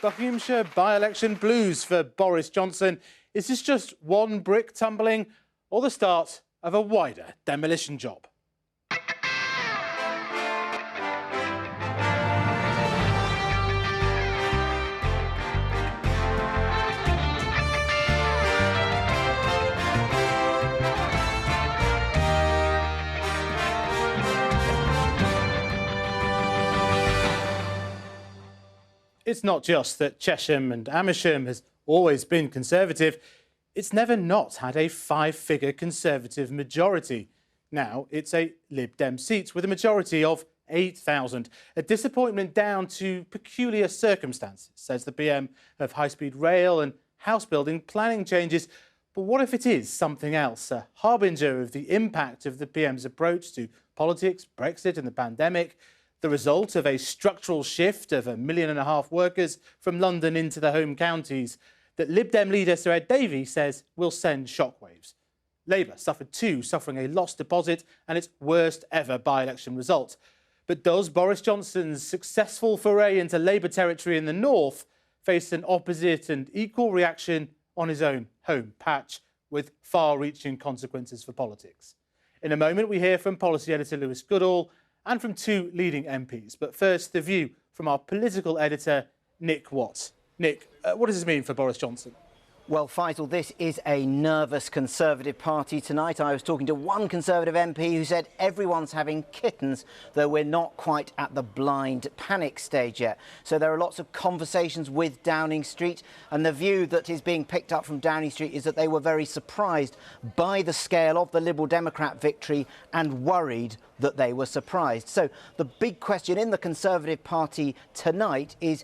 Buckinghamshire by-election blues for Boris Johnson. Is this just one brick tumbling or the start of a wider demolition job? It's not just that CHESHAM and AMERSHAM has always been Conservative. It's never not had a five-figure Conservative majority. Now it's a Lib Dem seat with a majority of 8,000. A disappointment down to peculiar circumstances, says the PM of high-speed rail and house building planning changes. But what if it is something else, a harbinger of the impact of the PM's approach to politics, Brexit and the pandemic? The result of a structural shift of 1.5 million workers from London into the home counties that Lib Dem leader Sir Ed Davey says will send shockwaves. Labour suffered too, suffering a lost deposit and its worst ever by-election result. But does Boris Johnson's successful foray into Labour territory in the north face an opposite and equal reaction on his own home patch with far-reaching consequences for politics? In a moment, we hear from policy editor Lewis Goodall and from two leading MPs. But first, the view from our political editor, Nick Watt. Nick, what does this mean for Boris Johnson? Well, Faisal, this is a nervous Conservative party tonight. I was talking to one Conservative MP who said everyone's having kittens, though we're not quite at the blind panic stage yet. So there are lots of conversations with Downing Street, and the view that is being picked up from Downing Street is that they were very surprised by the scale of the Liberal Democrat victory and worried that they were surprised. So the big question in the Conservative Party tonight is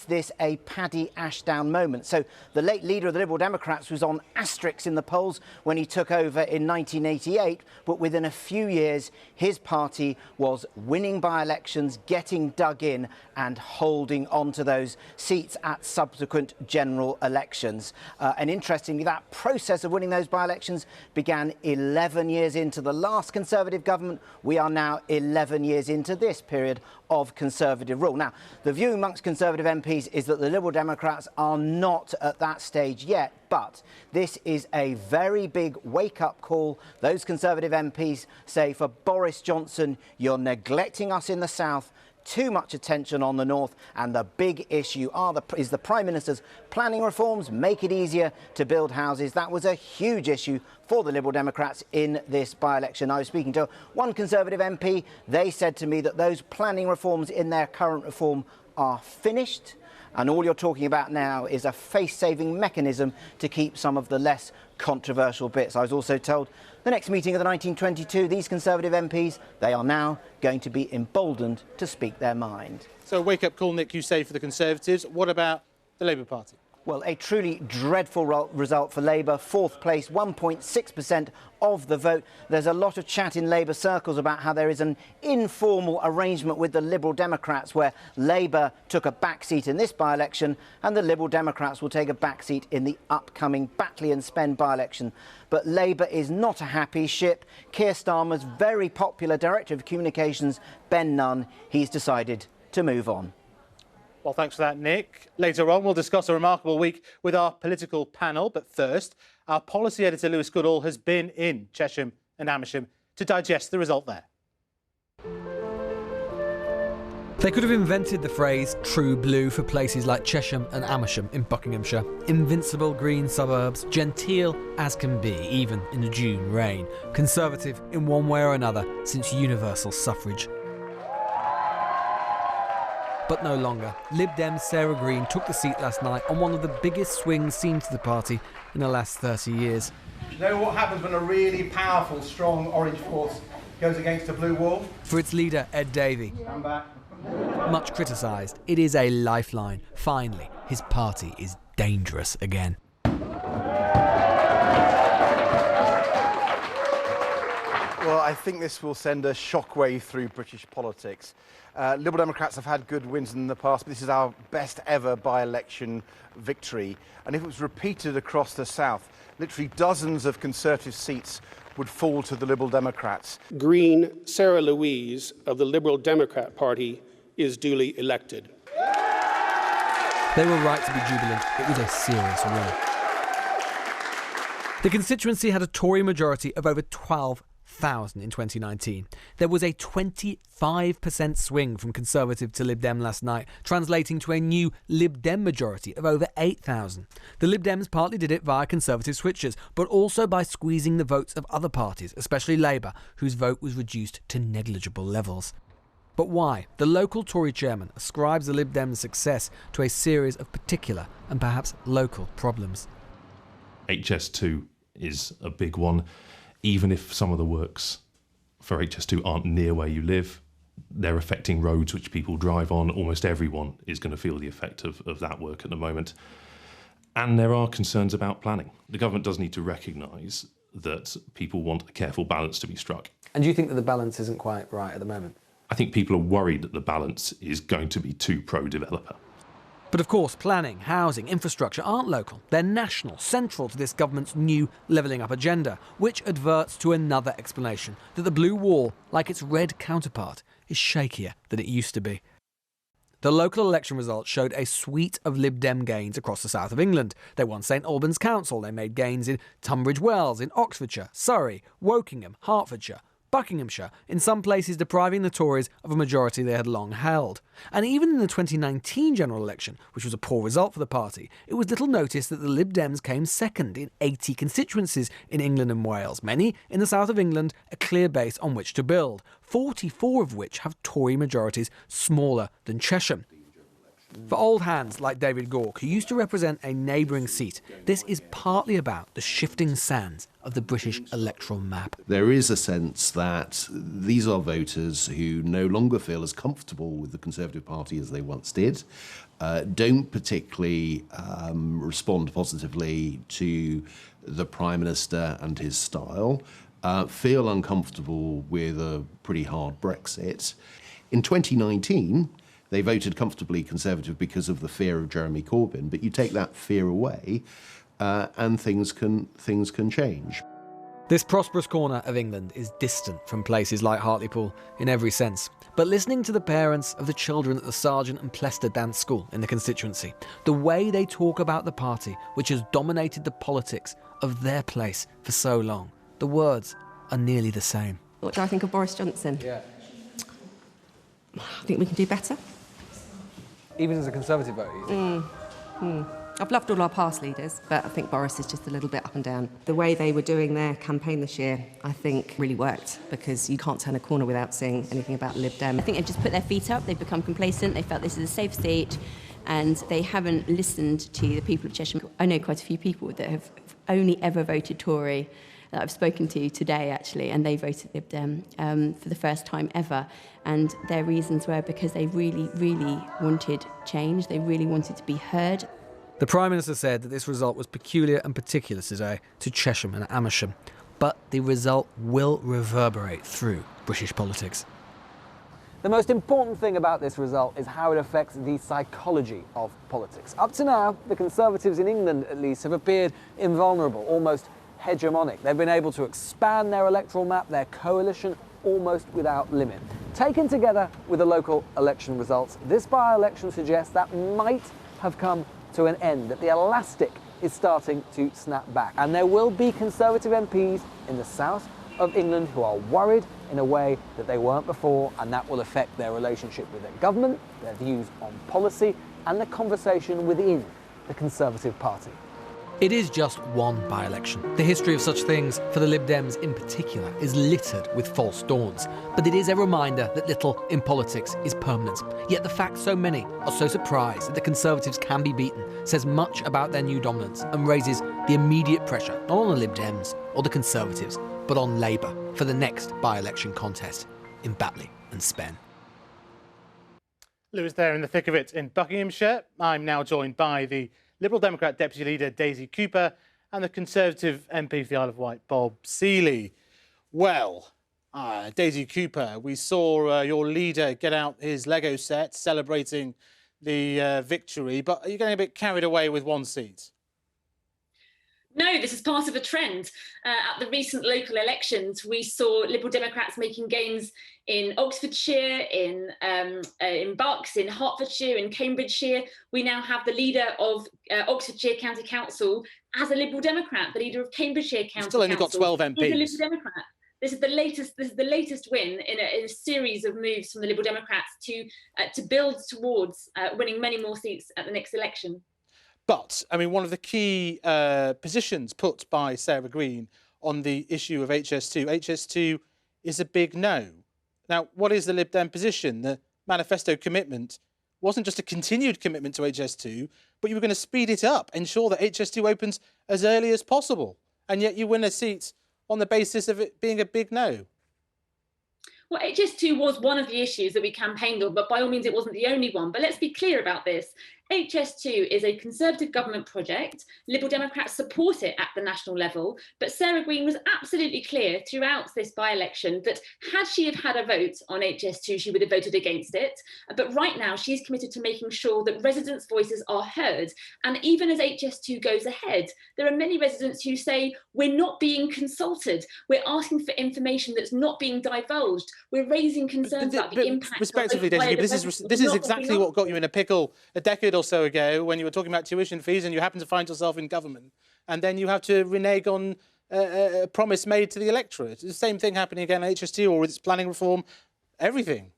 this a Paddy Ashdown moment? So the late leader of the Liberal Democrats was on asterisks in the polls when he took over in 1988, but within a few years his party was winning by-elections, getting dug in and holding on to those seats at subsequent general elections. And interestingly, that process of winning those by-elections began 11 years into the last Conservative government. We are now 11 years into this period of Conservative rule. Now, the view amongst Conservative MPs is that the Liberal Democrats are not at that stage yet, but this is a very big wake-up call. Those Conservative MPs say, for Boris Johnson, you're neglecting us in the south, too much attention on the north, and the big issue is the Prime Minister's planning reforms, make it easier to build houses. That was a huge issue for the Liberal Democrats in this by-election. I was speaking to one Conservative MP. They said to me that those planning reforms in their current reform are finished, and all you're talking about now is a face-saving mechanism to keep some of the less controversial bits. I was also told the next meeting of the 1922, these Conservative MPs, they are now going to be emboldened to speak their mind. So a wake-up call, Nick, you say, for the Conservatives. What about the Labour Party? Well, a truly dreadful result for Labour. Fourth place, 1.6% of the vote. There's a lot of chat in Labour circles about how there is an informal arrangement with the Liberal Democrats where Labour took a backseat in this by-election and the Liberal Democrats will take a backseat in the upcoming Batley and Spen by-election. But Labour is not a happy ship. Keir Starmer's very popular Director of Communications, Ben Nunn, he's decided to move on. Well, thanks for that, Nick. Later on, we'll discuss a remarkable week with our political panel. But first, our policy editor, Lewis Goodall, has been in CHESHAM and AMERSHAM to digest the result there. They could have invented the phrase true blue for places like Chesham and Amersham in Buckinghamshire. Invincible green suburbs, genteel as can be, even in a June rain. Conservative in one way or another since universal suffrage. But no longer. Lib Dem Sarah Green took the seat last night on one of the biggest swings seen to the party in the last 30 years. You know what happens when a really powerful, strong orange force goes against a blue wall? For its leader, Ed Davey. Stand back. Much criticised, it is a lifeline. Finally, his party is dangerous again. Well, I think this will send a shockwave through British politics. Liberal Democrats have had good wins in the past, but this is our best ever by-election victory. And if it was repeated across the south, literally dozens of Conservative seats would fall to the Liberal Democrats. Green Sarah Louise of the Liberal Democrat Party is duly elected. They were right to be jubilant. It was a serious win. The constituency had a Tory majority of over 12,000 in 2019. There was a 25% swing from Conservative to Lib Dem last night, translating to a new Lib Dem majority of over 8,000. The Lib Dems partly did it via Conservative switches, but also by squeezing the votes of other parties, especially Labour, whose vote was reduced to negligible levels. But why? The local Tory chairman ascribes the Lib Dems' success to a series of particular and perhaps local problems. HS2 is a big one. Even if some of the works for HS2 aren't near where you live, they're affecting roads which people drive on. Almost everyone is going to feel the effect of that work at the moment. And there are concerns about planning. The government does need to recognise that people want a careful balance to be struck. And do you think that the balance isn't quite right at the moment? I think people are worried that the balance is going to be too pro-developer. But of course, planning, housing, infrastructure aren't local. They're national, central to this government's new levelling up agenda, which adverts to another explanation, that the blue wall, like its red counterpart, is shakier than it used to be. The local election results showed a suite of Lib Dem gains across the south of England. They won St Albans Council, they made gains in Tunbridge Wells, in Oxfordshire, Surrey, Wokingham, Hertfordshire, Buckinghamshire, in some places depriving the Tories of a majority they had long held. And even in the 2019 general election, which was a poor result for the party, it was little noticed that the Lib Dems came second in 80 constituencies in England and Wales, many in the south of England, a clear base on which to build, 44 of which have Tory majorities smaller than CHESHAM. For old hands like David Gork, who used to represent a neighbouring seat, this is partly about the shifting sands of the British electoral map. There is a sense that these are voters who no longer feel as comfortable with the Conservative Party as they once did, don't particularly respond positively to the Prime Minister and his style, feel uncomfortable with a pretty hard Brexit. In 2019, they voted comfortably Conservative because of the fear of Jeremy Corbyn, but you take that fear away and things can change. This prosperous corner of England is distant from places like Hartlepool in every sense. But listening to the parents of the children at the Sargent and Plester dance school in the constituency, the way they talk about the party which has dominated the politics of their place for so long, the words are nearly the same. What do I think of Boris Johnson? Yeah. I think we can do better. Even as a Conservative voter, you think? I've loved all our past leaders, but I think Boris is just a little bit up and down. The way they were doing their campaign this year, I think, really worked, because you can't turn a corner without saying anything about Lib Dem. I think they've just put their feet up, they've become complacent, they felt this is a safe seat, and they haven't listened to the people of Chesham. I know quite a few people that have only ever voted Tory that I've spoken to today, actually, and they voted Lib Dem for the first time ever. And their reasons were because they really, really wanted change. They really wanted to be heard. The Prime Minister said that this result was peculiar and particular today to Chesham and Amersham. But the result will reverberate through British politics. The most important thing about this result is how it affects the psychology of politics. Up to now, the Conservatives in England, at least, have appeared invulnerable, almost hegemonic. They've been able to expand their electoral map, their coalition, almost without limit. Taken together with the local election results, this by-election suggests that might have come to an end, that the elastic is starting to snap back. And there will be Conservative MPs in the south of England who are worried in a way that they weren't before, and that will affect their relationship with their government, their views on policy, and the conversation within the Conservative Party. It is just one by-election. The history of such things, for the Lib Dems in particular, is littered with false dawns. But it is a reminder that little in politics is permanent. Yet the fact so many are so surprised that the Conservatives can be beaten says much about their new dominance and raises the immediate pressure, not on the Lib Dems or the Conservatives, but on Labour for the next by-election contest in Batley and Spen. Lewis there in the thick of it in Buckinghamshire. I'm now joined by the Liberal Democrat Deputy Leader Daisy Cooper and the Conservative MP for the Isle of Wight, Bob Seeley. Well, Daisy Cooper, we saw your leader get out his Lego set celebrating the victory, but are you getting a bit carried away with one seat? No, this is part of a trend. At the recent local elections, we saw Liberal Democrats making gains in Oxfordshire, in Bucks, in Hertfordshire, in Cambridgeshire. We now have the leader of Oxfordshire County Council as a Liberal Democrat. The leader of Cambridgeshire County Still only Council got 12 MPs. is a Liberal Democrat. This is the latest win in a series of moves from the Liberal Democrats to build towards winning many more seats at the next election. But, I mean, one of the key positions put by Sarah Green on the issue of HS2 is a big no. Now, what is the Lib Dem position? The manifesto commitment wasn't just a continued commitment to HS2, but you were going to speed it up, ensure that HS2 opens as early as possible. And yet you win a seat on the basis of it being a big no. Well, HS2 was one of the issues that we campaigned on, but by all means it wasn't the only one. But let's be clear about this. HS2 is a Conservative government project. Liberal Democrats support it at the national level. But Sarah Green was absolutely clear throughout this by-election that had she have had a vote on HS2, she would have voted against it. But right now, she's committed to making sure that residents' voices are heard. And even as HS2 goes ahead, there are many residents who say, we're not being consulted. We're asking for information that's not being divulged. We're raising concerns about the impact. Respectively, Daisy, this is exactly what got you in a pickle a decade or so ago when you were talking about tuition fees and you happen to find yourself in government, and then you have to renege on a promise made to the electorate. It's the same thing happening again at HS2 or with its planning reform, everything.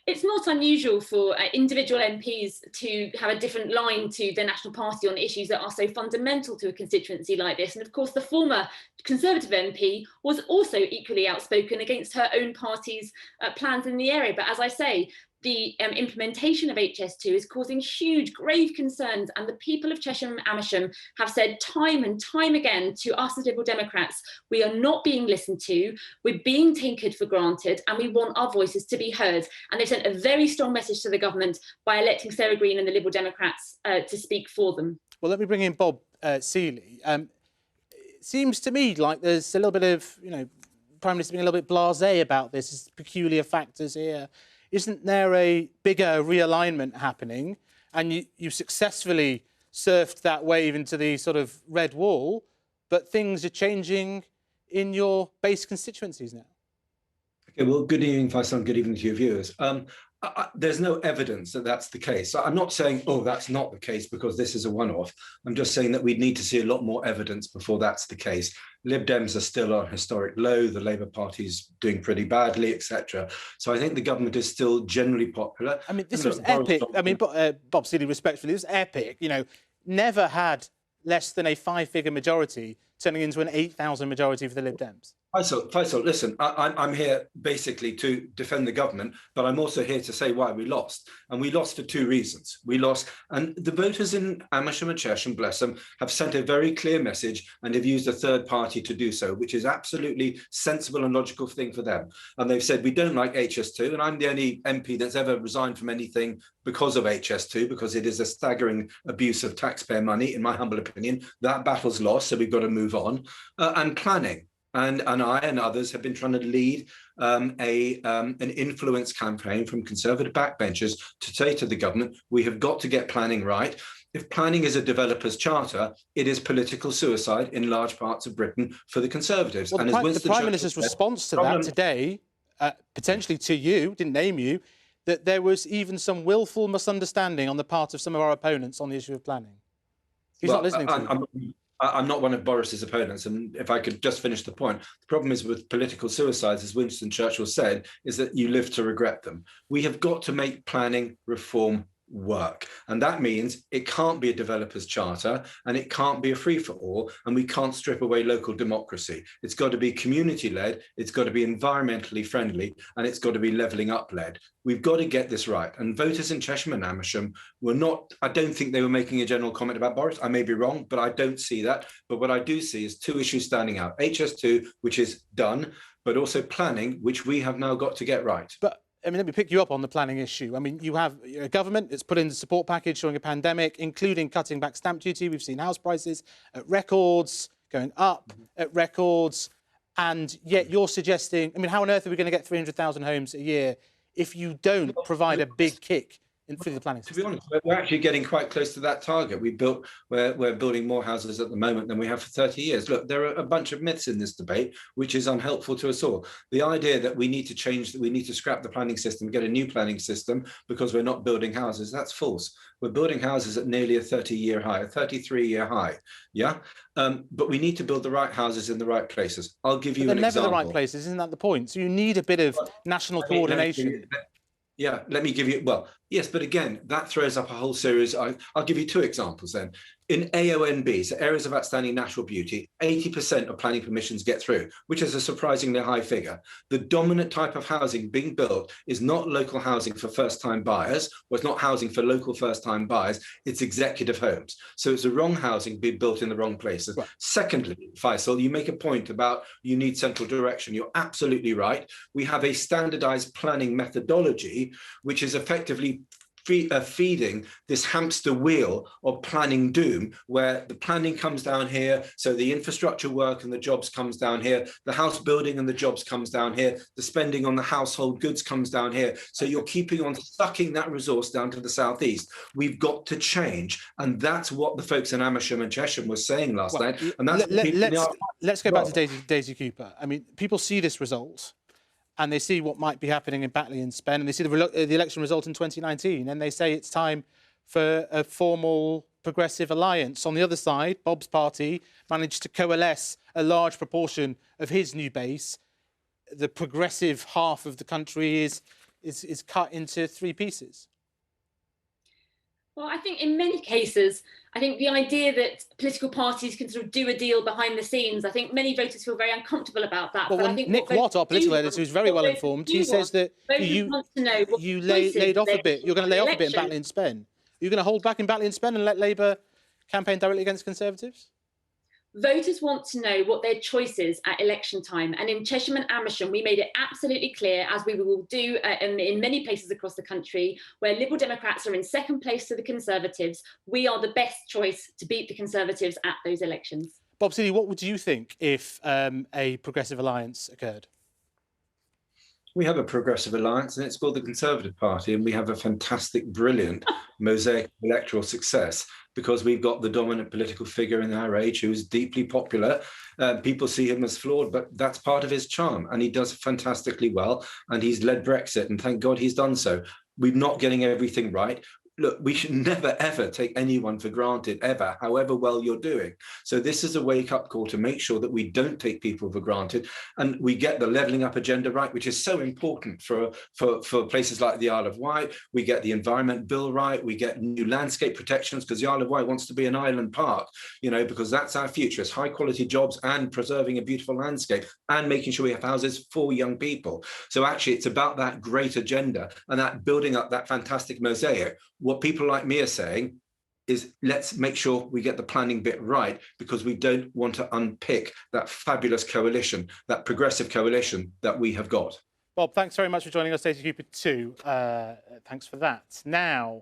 It's not unusual for individual MPs to have a different line to their national party on issues that are so fundamental to a constituency like this. And of course, the former Conservative MP was also equally outspoken against her own party's plans in the area. But as I say, the implementation of HS2 is causing huge, grave concerns, and the people of Chesham and Amersham have said time and time again to us as Liberal Democrats, we are not being listened to, we're being taken for granted, and we want our voices to be heard. And they sent a very strong message to the government by electing Sarah Green and the Liberal Democrats to speak for them. Well, let me bring in Bob Seeley. It seems to me like there's a little bit of, Prime Minister being a little bit blasé about this, there's peculiar factors here. Isn't there a bigger realignment happening? And you successfully surfed that wave into the sort of red wall, but things are changing in your base constituencies now. Okay, well, good evening, Faisal, good evening to your viewers. There's no evidence that that's the case. I'm not saying, oh, that's not the case because this is a one-off. I'm just saying that we'd need to see a lot more evidence before that's the case. Lib Dems are still on a historic low, the Labour Party's doing pretty badly, etc. So I think the government is still generally popular. I mean, this was epic. I mean, Bob Seeley, respectfully, this was epic. Never had less than a 5-figure majority turning into an 8,000 majority for the Lib Dems. Faisal, listen, I'm here basically to defend the government, but I'm also here to say why we lost. And we lost for 2 reasons. We lost, and the voters in Amersham and Chesham, bless them, have sent a very clear message and have used a third party to do so, which is absolutely sensible and logical thing for them. And they've said, we don't like HS2, and I'm the only MP that's ever resigned from anything because of HS2, because it is a staggering abuse of taxpayer money, in my humble opinion. That battle's lost, so we've got to move on. And planning. And I and others have been trying to lead an influence campaign from Conservative backbenchers to say to the government, we have got to get planning right. If planning is a developer's charter, it is political suicide in large parts of Britain for the Conservatives. Well, and the Prime Minister's response to that today, potentially to you, didn't name you, that there was even some willful misunderstanding on the part of some of our opponents on the issue of planning. He's not listening to you. I'm not one of Boris's opponents, and if I could just finish the point, the problem is with political suicides, as Winston Churchill said, is that you live to regret them. We have got to make planning reform work, and that means it can't be a developer's charter and it can't be a free-for-all, and we can't strip away local democracy. It's got to be community-led, it's got to be environmentally friendly, and it's got to be levelling up-led. We've got to get this right. And voters in Chesham and Amersham were not, I don't think they were making a general comment about Boris. I may be wrong, but I don't see that. But what I do see is 2 issues standing out. HS2, which is done, but also planning, which we have now got to get right. But I mean, let me pick you up on the planning issue. I mean, you have a government that's put in the support package during a pandemic, including cutting back stamp duty. We've seen house prices at records, going up at records. And yet you're suggesting, I mean, how on earth are we going to get 300,000 homes a year if you don't provide a big kick through the planning To system? be honest, we're actually getting quite close to that target. We're building more houses at the moment than we have for 30 years. Look, there are a bunch of myths in this debate, which is unhelpful to us all. The idea that we need to change, that we need to scrap the planning system, get a new planning system because we're not building houses, that's false. We're building houses at nearly a 30-year high, a 33-year high. Yeah, but we need to build the right houses in the right places. I'll give you an example. They're never the right places, isn't that the point? So you need a bit of national coordination. Let me give you, well, yes, but again, that throws up a whole series. I'll give you two examples then. In AONB, so areas of outstanding natural beauty, 80% of planning permissions get through, which is a surprisingly high figure. The dominant type of housing being built is not local housing for first-time buyers, or it's not housing for local first-time buyers, it's executive homes. So it's the wrong housing being built in the wrong places. Right. Secondly, Faisal, you make a point about you need central direction. You're absolutely right. We have a standardized planning methodology, which is effectively feeding this hamster wheel of planning doom, where the planning comes down here, so the infrastructure work and the jobs comes down here, the house building and the jobs comes down here, the spending on the household goods comes down here. So you're keeping on sucking that resource down to the southeast. We've got to change, and that's what the folks in Amersham and Chesham were saying last night. And that's let's go back to Daisy Cooper. I mean, people see this result, and they see what might be happening in Batley and Spen, and they see the election result in 2019, and they say it's time for a formal progressive alliance. On the other side, Bob's party managed to coalesce a large proportion of his new base. The progressive half of the country is cut into three pieces. Well, I think in many cases, I think the idea that political parties can sort of do a deal behind the scenes, I think many voters feel very uncomfortable about that. But I think Nick Watt, our political editor, who's very well informed, he says that you laid off a bit. You're going to lay off a bit in Batley and Spen. You're going to hold back in Batley and Spen and let Labour campaign directly against Conservatives? Voters want to know what their choice is at election time. And in Chesham and Amersham, we made it absolutely clear, as we will do in many places across the country, where Liberal Democrats are in second place to the Conservatives, we are the best choice to beat the Conservatives at those elections. Bob Seeley, what would you think if a progressive alliance occurred? We have a progressive alliance, and it's called the Conservative Party, and we have a fantastic, brilliant mosaic of electoral success because we've got the dominant political figure in our age who is deeply popular. People see him as flawed, but that's part of his charm, and he does fantastically well, and he's led Brexit, and thank God he's done so. We're not getting everything right. Look, we should never, ever take anyone for granted, ever, however well you're doing. So this is a wake-up call to make sure that we don't take people for granted and we get the levelling up agenda right, which is so important for places like the Isle of Wight. We get the Environment Bill right. We get new landscape protections because the Isle of Wight wants to be an island park, you know, because that's our future. It's high-quality jobs and preserving a beautiful landscape and making sure we have houses for young people. So actually, it's about that great agenda and that building up that fantastic mosaic. What people like me are saying is let's make sure we get the planning bit right because we don't want to unpick that fabulous coalition, that progressive coalition that we have got. Bob, thanks very much for joining us, Daisy Cooper too. Thanks for that. Now,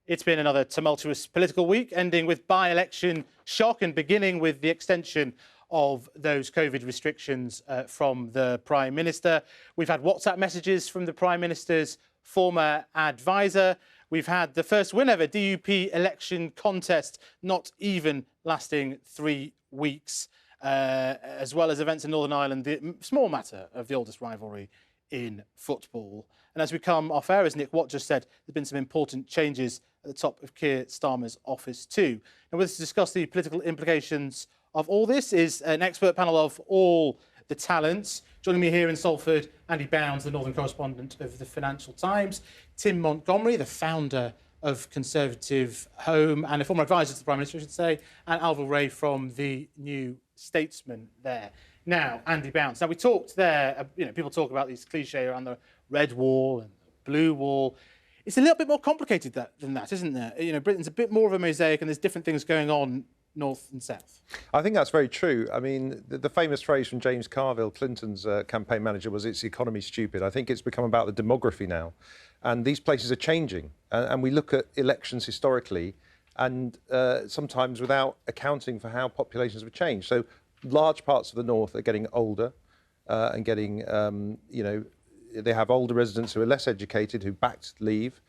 it's been another tumultuous political week, ending with by-election shock and beginning with the extension of those COVID restrictions from the Prime Minister. We've had WhatsApp messages from the Prime Minister's former advisor. We've had the first win ever DUP election contest, not even lasting 3 weeks, as well as events in Northern Ireland, the small matter of the oldest rivalry in football. And as we come off air, as Nick Watt just said, there's been some important changes at the top of Keir Starmer's office too. And with us to discuss the political implications of all this is an expert panel of all the talents. Joining me here in Salford, Andy Bounds, the Northern correspondent of the Financial Times, Tim Montgomery, the founder of Conservative Home and a former advisor to the Prime Minister, I should say, and Alvin Ray from the New Statesman there. Now, Andy Bounds. Now, we talked there, people talk about these cliches around the red wall and the blue wall. It's a little bit more complicated than that, isn't there? You know, Britain's a bit more of a mosaic and there's different things going on north and south. I think that's very true. I mean, the famous phrase from James Carville, Clinton's campaign manager, was "it's the economy stupid." I think it's become about the demography now. And these places are changing. And we look at elections historically and sometimes without accounting for how populations have changed. So large parts of the north are getting older and getting, they have older residents who are less educated, who backed leave.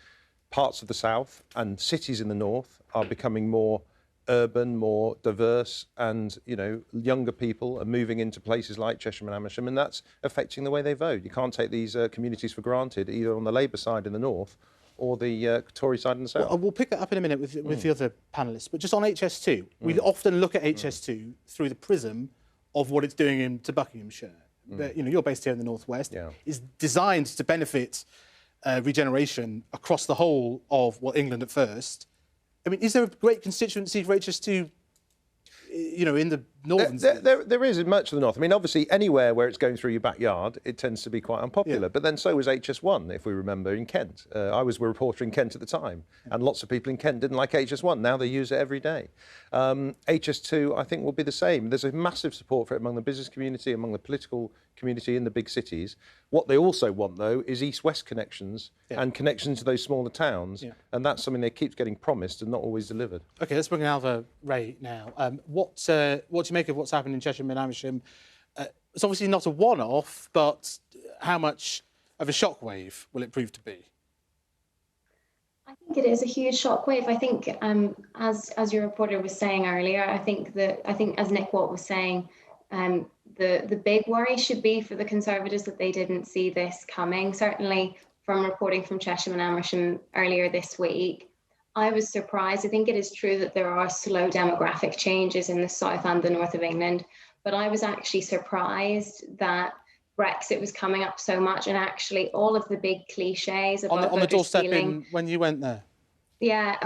parts of the south and cities in the north are becoming more urban, more diverse, and younger people are moving into places like Chesham and Amersham, and that's affecting the way they vote. You can't take these communities for granted, either on the Labour side in the north or the Tory side in the south. Well, we'll pick that up in a minute with the other panellists, but just on HS2, we often look at HS2 through the prism of what it's doing into Buckinghamshire. But, you're based here in the northwest. Yeah. It's designed to benefit regeneration across the whole of England at first. I mean, is there a great constituency for HS2, in the northern? There is in much of the north. I mean, obviously, anywhere where it's going through your backyard, it tends to be quite unpopular. Yeah. But then so was HS1, if we remember, in Kent. I was a reporter in Kent at the time, and lots of people in Kent didn't like HS1. Now they use it every day. HS2, I think, will be the same. There's a massive support for it among the business community, among the political community in the big cities. What they also want, though, is east-west connections and connections to those smaller towns. Yeah. And that's something that keeps getting promised and not always delivered. OK, let's bring in Alva Ray now. What do you make of what's happened in Chesham and Amersham? It's obviously not a one-off, but how much of a shockwave will it prove to be? I think it is a huge shockwave. I think, as your reporter was saying earlier, I think as Nick Watt was saying, the big worry should be for the Conservatives that they didn't see this coming. Certainly, from reporting from Chesham and Amersham earlier this week, I was surprised. I think it is true that there are slow demographic changes in the south and the north of England, but I was actually surprised that Brexit was coming up so much, and actually all of the big cliches about on the doorstep feeling, when you went there. Yeah,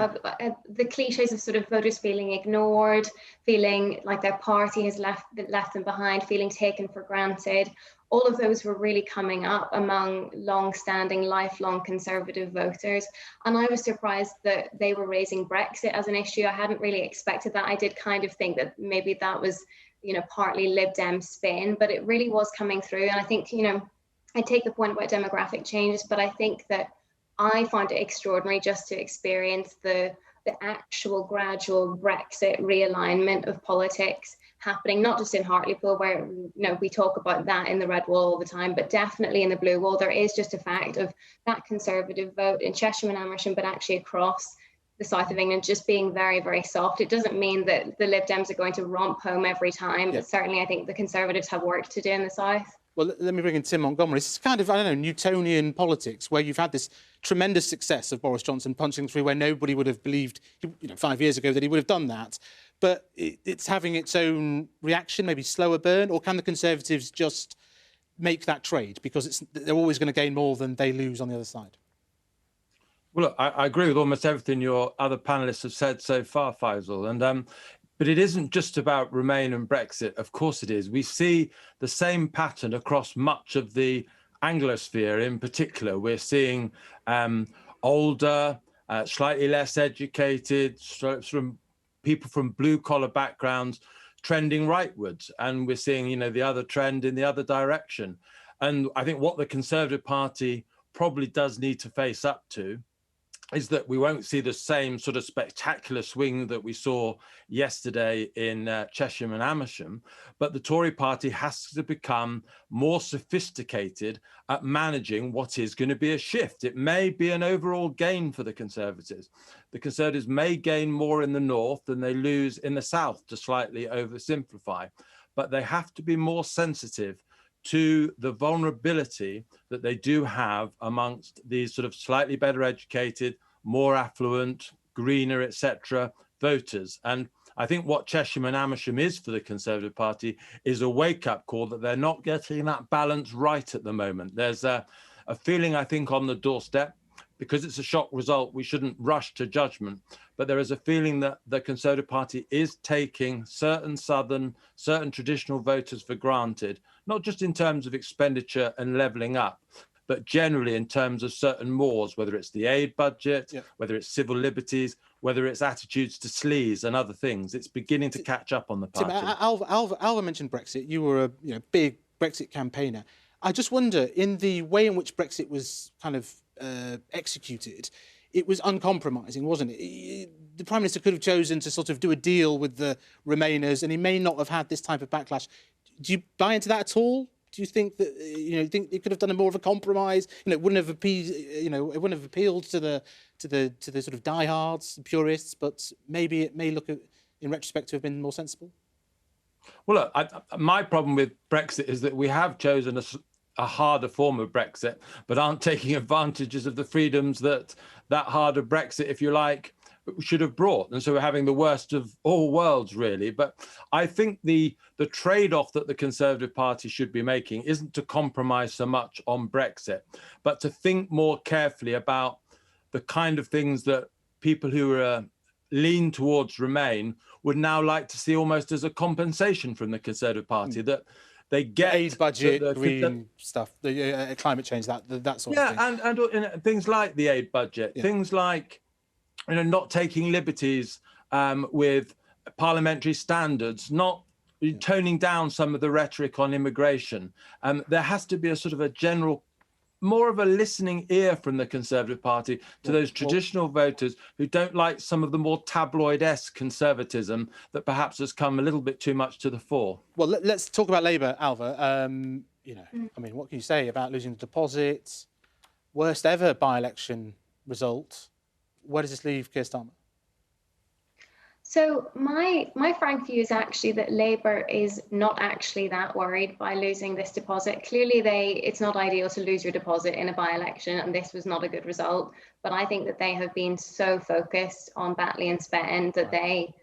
the cliches of sort of voters feeling ignored, feeling like their party has left them behind, feeling taken for granted. All of those were really coming up among long-standing, lifelong Conservative voters. And I was surprised that they were raising Brexit as an issue. I hadn't really expected that. I did kind of think that maybe that was, partly Lib Dem spin, but it really was coming through. And I think, I take the point about demographic changes, but I think that I find it extraordinary just to experience the actual gradual Brexit realignment of politics happening, not just in Hartlepool, where we talk about that in the red wall all the time, but definitely in the blue wall. There is just a fact of that Conservative vote in Chesham and Amersham, but actually across the south of England, just being very, very soft. It doesn't mean that the Lib Dems are going to romp home every time, but certainly I think the Conservatives have work to do in the south. Well, let me bring in Tim Montgomery. It's kind of, Newtonian politics, where you've had this tremendous success of Boris Johnson punching through where nobody would have believed, 5 years ago, that he would have done that. But it's having its own reaction, maybe slower burn, or can the Conservatives just make that trade? Because they're always going to gain more than they lose on the other side. Well, look, I agree with almost everything your other panellists have said so far, Faisal. And but it isn't just about Remain and Brexit. Of course it is. We see the same pattern across much of the Anglosphere in particular. We're seeing older, slightly less educated, sort of people from blue-collar backgrounds trending rightwards. And we're seeing, the other trend in the other direction. And I think what the Conservative Party probably does need to face up to is that we won't see the same sort of spectacular swing that we saw yesterday in Chesham and Amersham, but the Tory party has to become more sophisticated at managing what is going to be a shift. It may be an overall gain for the Conservatives. The Conservatives may gain more in the north than they lose in the south, to slightly oversimplify, but they have to be more sensitive to the vulnerability that they do have amongst these sort of slightly better educated, more affluent, greener, etc. voters. And I think what Chesham and Amersham is for the Conservative Party is a wake-up call that they're not getting that balance right at the moment. There's a feeling, I think, on the doorstep, because it's a shock result, we shouldn't rush to judgment. But there is a feeling that the Conservative Party is taking certain southern, certain traditional voters for granted, not just in terms of expenditure and levelling up, but generally in terms of certain mores, whether it's the aid budget, whether it's civil liberties, whether it's attitudes to sleaze and other things. It's beginning to catch up on the party. Tim, Alva mentioned Brexit. You were a big Brexit campaigner. I just wonder, in the way in which Brexit was kind of executed, it was uncompromising, wasn't it? The Prime Minister could have chosen to sort of do a deal with the Remainers, and he may not have had this type of backlash. Do you buy into that at all, Do you think that think it could have done more of a compromise? It wouldn't have it wouldn't have appealed to the sort of diehards, the purists, but maybe it may look in retrospect to have been more sensible. Well, look, my problem with Brexit is that we have chosen a harder form of Brexit, but aren't taking advantages of the freedoms that harder Brexit, if you like, should have brought. And so we're having the worst of all worlds, really. But I think the trade-off that the Conservative Party should be making isn't to compromise so much on Brexit, but to think more carefully about the kind of things that people who lean towards Remain would now like to see almost as a compensation from the Conservative Party, that they get the aid budget, green stuff, the climate change, that sort of thing. And things like the aid budget, things like not taking liberties with parliamentary standards, not toning down some of the rhetoric on immigration. There has to be a sort of a general, more of a listening ear from the Conservative Party to those traditional voters who don't like some of the more tabloid-esque conservatism that perhaps has come a little bit too much to the fore. Well, let's talk about Labour, Alva. I mean, what can you say about losing the deposits? Worst ever by-election result. Where does this leave Keir Starmer? So my frank view is actually that Labour is not actually that worried by losing this deposit. Clearly, it's not ideal to lose your deposit in a by-election, and this was not a good result. But I think that they have been so focused on Batley and Spend that they,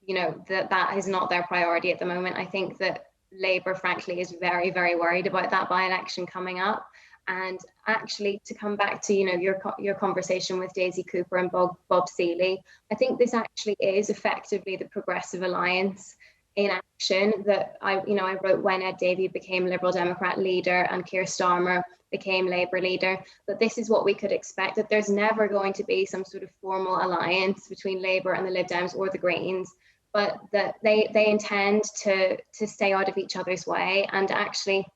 that is not their priority at the moment. I think that Labour, frankly, is very, very worried about that by-election coming up. And actually, to come back to your conversation with Daisy Cooper and Bob Seeley, I think this actually is effectively the Progressive Alliance in action that I wrote when Ed Davey became Liberal Democrat leader and Keir Starmer became Labour leader. That this is what we could expect. That there's never going to be some sort of formal alliance between Labour and the Lib Dems or the Greens, but that they intend to stay out of each other's way. And actually,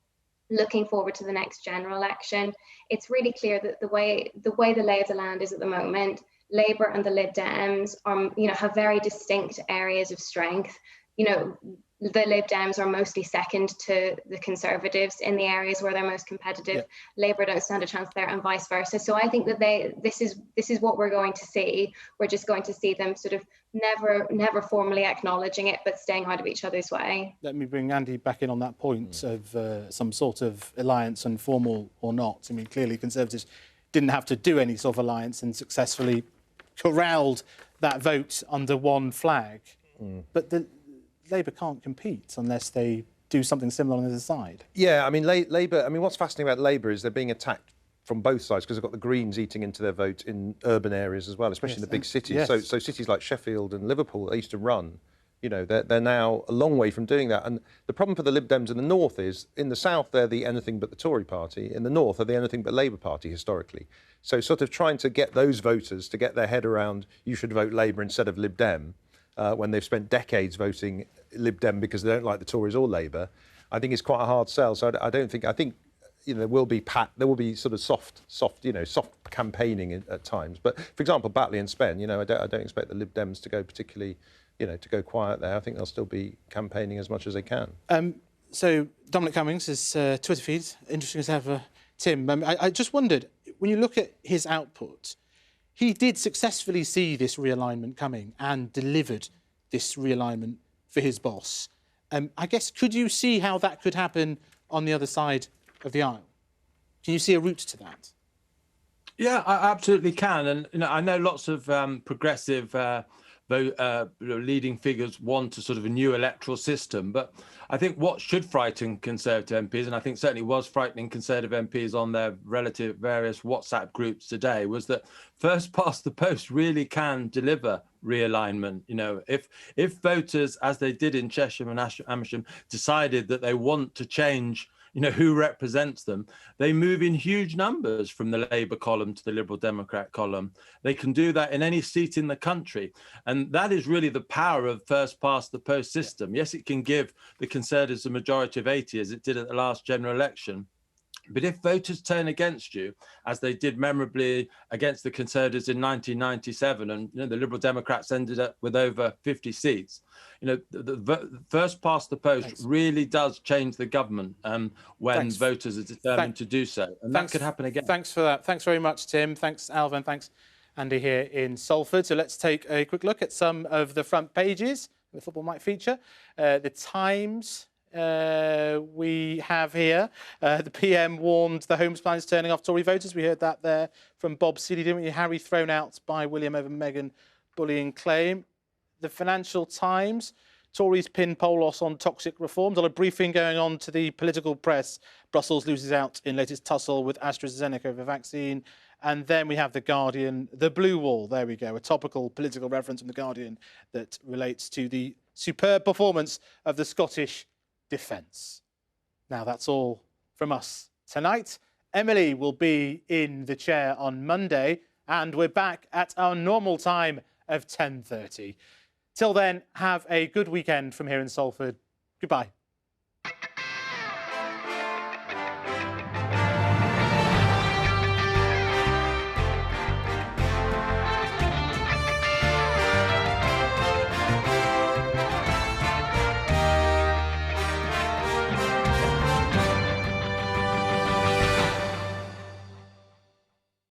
looking forward to the next general election, it's really clear that the way the lay of the land is at the moment, Labour and the Lib Dems are, have very distinct areas of strength. The Lib Dems are mostly second to the Conservatives in the areas where they're most competitive. Yeah. Labour don't stand a chance there, and vice versa. So I think that this is what we're going to see. We're just going to see them sort of never formally acknowledging it, but staying out of each other's way. Let me bring Andy back in on that point of some sort of alliance, informal or not. I mean, clearly Conservatives didn't have to do any sort of alliance and successfully corralled that vote under one flag. But Labour can't compete unless they do something similar on the other side. Yeah, I mean, Labour, what's fascinating about Labour is they're being attacked from both sides because they've got the Greens eating into their vote in urban areas as well, especially in the big cities. Yes. So cities like Sheffield and Liverpool that used to run, they're now a long way from doing that. And the problem for the Lib Dems in the north is, in the south, they're the anything but the Tory party. In the north, they're the anything but Labour party historically. So sort of trying to get those voters to get their head around, you should vote Labour instead of Lib Dem, when they've spent decades voting Lib Dem because they don't like the Tories or Labour, I think it's quite a hard sell. So I think there will be sort of soft campaigning at times. But for example, Batley and Spen, I don't expect the Lib Dems to go particularly, to go quiet there. I think they'll still be campaigning as much as they can. So Dominic Cummings' Twitter feed, interesting to have Tim. I just wondered, when you look at his output, he did successfully see this realignment coming and delivered this realignment for his boss. I guess, could you see how that could happen on the other side of the aisle? Can you see a route to that? Yeah, I absolutely can. And I know lots of progressive leading figures want a sort of a new electoral system, but I think what should frighten Conservative MPs, and I think certainly was frightening Conservative MPs on their relative various WhatsApp groups today, was that first past the post really can deliver realignment. If voters, as they did in CHESHAM and AMERSHAM, decided that they want to change who represents them, they move in huge numbers from the Labour column to the Liberal Democrat column. They can do that in any seat in the country. And that is really the power of first past the post system. Yes, it can give the Conservatives a majority of 80, as it did at the last general election. But if voters turn against you, as they did memorably against the Conservatives in 1997, and the Liberal Democrats ended up with over 50 seats, the first past the post really does change the government when voters are determined to do so. And that could happen again. Thanks for that. Thanks very much, Tim. Thanks, Alvin. Thanks, Andy, here in Salford. So let's take a quick look at some of the front pages the football might feature. The Times. We have here, the PM warned the Homes Plan is turning off Tory voters. We heard that there from Bob Seeley, didn't we? Harry thrown out by William over Meghan bullying claim. The Financial Times, Tories pin poll loss on toxic reforms. On a briefing going on to the political press, Brussels loses out in latest tussle with AstraZeneca over vaccine. And then we have The Guardian, the blue wall. There we go, a topical political reference from The Guardian that relates to the superb performance of the Scottish defence. Now, that's all from us tonight. Emily will be in the chair on Monday, and we're back at our normal time of 10:30. Till then, have a good weekend from here in Salford. Goodbye.